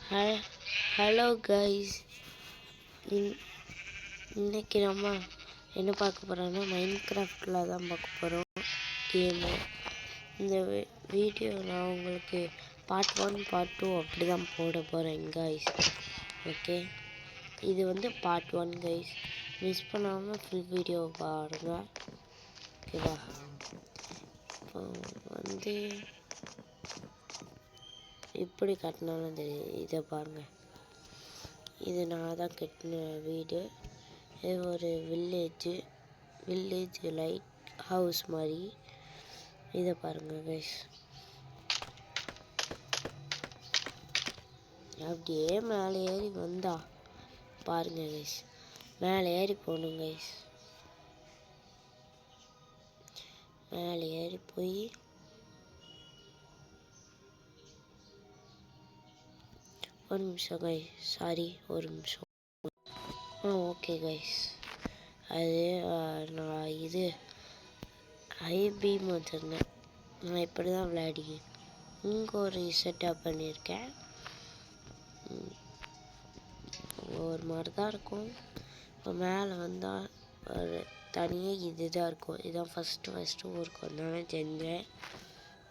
Hello guys, இன்னைக்கு நம்ம என்ன பார்க்க போகிறோம்னா மைன்கிராஃப்டில் தான் பார்க்க போகிறோம் கேமு. இந்த வீடியோ நான் உங்களுக்கு பார்ட் 1 பார்ட் 2 அப்படி தான் போட போகிறேன் கைஸ். ஓகே, இது வந்து பார்ட் 1 கைஸ். மிஸ் பண்ணாமல் ஃபுல் வீடியோ பாருங்கள். ஓகேவா? இப்போ வந்து இப்படி கட்டினாலும் தெரியும். இதை பாருங்கள், இது நான் தான் கட்டின வீடு. இது ஒரு வில்லேஜ் லைட் ஹவுஸ் மாதிரி. இதை பாருங்கள் கைஸ். அப்படியே மேலே ஏறி வந்தா பாருங்கள் கைஸ், மேலே ஏறி போகணும் கைஸ். மேலே ஏறி போய் ஒரு நிமிஷம் கைஸ், சாரி ஒரு நிமிஷம். ஓகே கைஸ், அது நான் இது ஐபீம் வச்சுருந்தேன். நான் இப்படி தான் விளையாடி இங்கே ஒரு செட்டப் பண்ணியிருக்கேன். ஒரு மாதிரி தான் இருக்கும். இப்போ மேலே வந்தால் ஒரு தனியாக இது தான் இருக்கும். இதுதான் ஃபஸ்ட்டு ஊருக்கு வந்தோடனே செஞ்சேன்.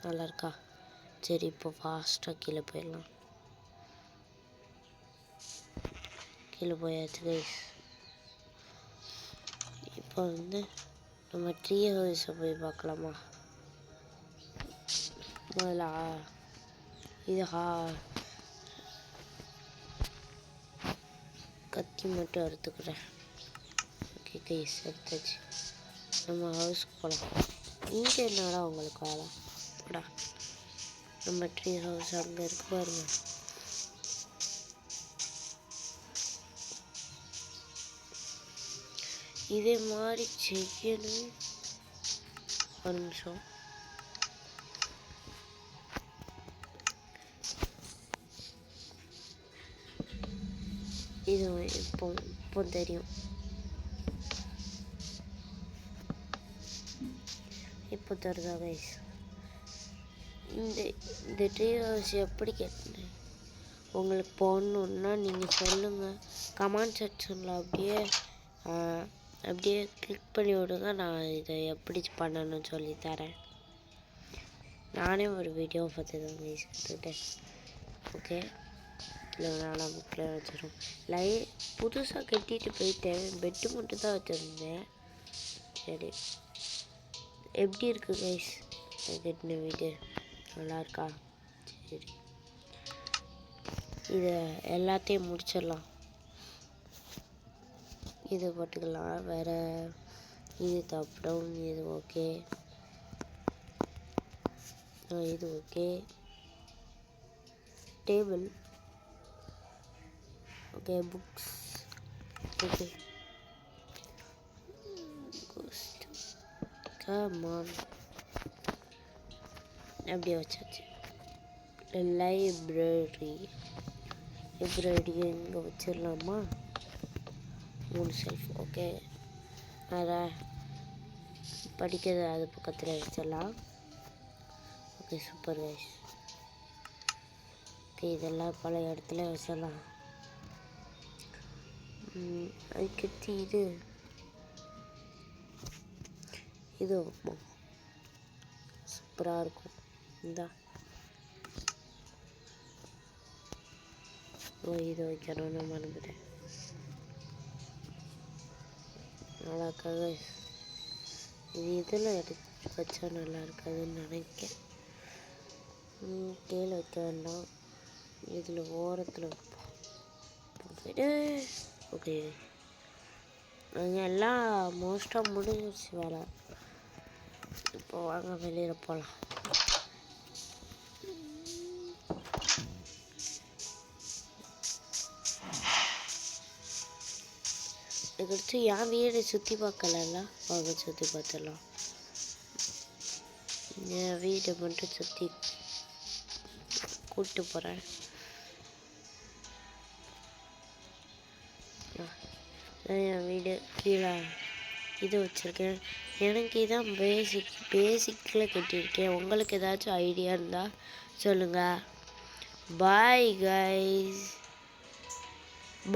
நல்லா இருக்கா? சரி, இப்போ ஃபாஸ்ட்டாக கீழே போயிடலாம். கீழே போயாச்சு கைஸ். இப்போ வந்து நம்ம ட்ரீ ஹவுஸை போய் பார்க்கலாமா? முதல்ல இது கத்தி மட்டும் எடுத்துக்கிறேன். ஓகே கைஸ், எடுத்தாச்சு. நம்ம ஹவுஸ்க்கு போகலாம். இங்கே என்னடா உங்களுக்கு வேலை போடா. நம்ம ட்ரீ ஹவுஸ் அங்கே இருக்கு பாருங்க. இதே மாதிரி செய்யணும். ஒரு நிமிஷம். இது இப்போ தெரியும். இப்போ தருதா கைஸ். இந்த ட்ரீ ஹவுஸ் எப்படி கேட்டேன் உங்களுக்கு போடணுன்னா நீங்கள் சொல்லுங்கள் கமெண்ட் செக்ஷனில். அப்படியே கிளிக் பண்ணி விடுங்க. நான் இதை எப்படி பண்ணணும்னு சொல்லி தரேன். நானே ஒரு வீடியோ பார்த்து தான் கைஸ் கற்றுக்கிட்டேன். ஓகே, இல்லை நான் புக்கில் வச்சிடும். புதுசாக கட்டிட்டு போயிட்டேன். பெட்டு மட்டும் தான் வச்சுருந்தேன். சரி, எப்படி இருக்குது கைஸ் கட்டின வீடு? நல்லா இருக்கா? சரி, இதை எல்லாத்தையும் முடிச்சிடலாம். இது போட்டுக்கலாம். வேறு இது தப்படும். இது ஓகே, இது okay. Table okay. Books okay. Come on, அப்படியே வச்சாச்சு. லைப்ரரி இங்கே வச்சிடலாமா? 3 ஷெல்ஃப். ஓகே, அதை படிக்கிறது அது பக்கத்தில் வச்சிடலாம். Okay, super guys. ஓகே, இதெல்லாம் பழைய இடத்துல வச்சிடலாம். அதுக்கடுத்து இது வைப்போம். சூப்பராக இருக்கும். இந்தா இது வைக்கணும்னு மறந்துட்டேன். நல்லா இருக்காது. இது இதில் எடுத்து வச்சா நல்லா இருக்காதுன்னு நினைக்கிறேன். கீழே வைக்க வேண்டாம், இதில் ஓரத்தில் வைப்போம். ஓகே, அங்கே எல்லாம் மோஸ்ட்டாக முடிஞ்சிருச்சு வேலை. இப்போ வாங்க வெளியில் போகலாம். இதுக்கடுத்து என் வீடு சுற்றி பார்க்கலல்ல, வாங்க சுற்றி பார்த்துடலாம். என் வீடை மட்டும் சுற்றி கூப்பிட்டு போகிறேன். என் வீடு கீழே இது வச்சுருக்கேன். எனக்கு இதான் பேசிக்கில் கட்டியிருக்கேன். உங்களுக்கு ஏதாச்சும் ஐடியா இருந்தால் சொல்லுங்கள். Bye guys.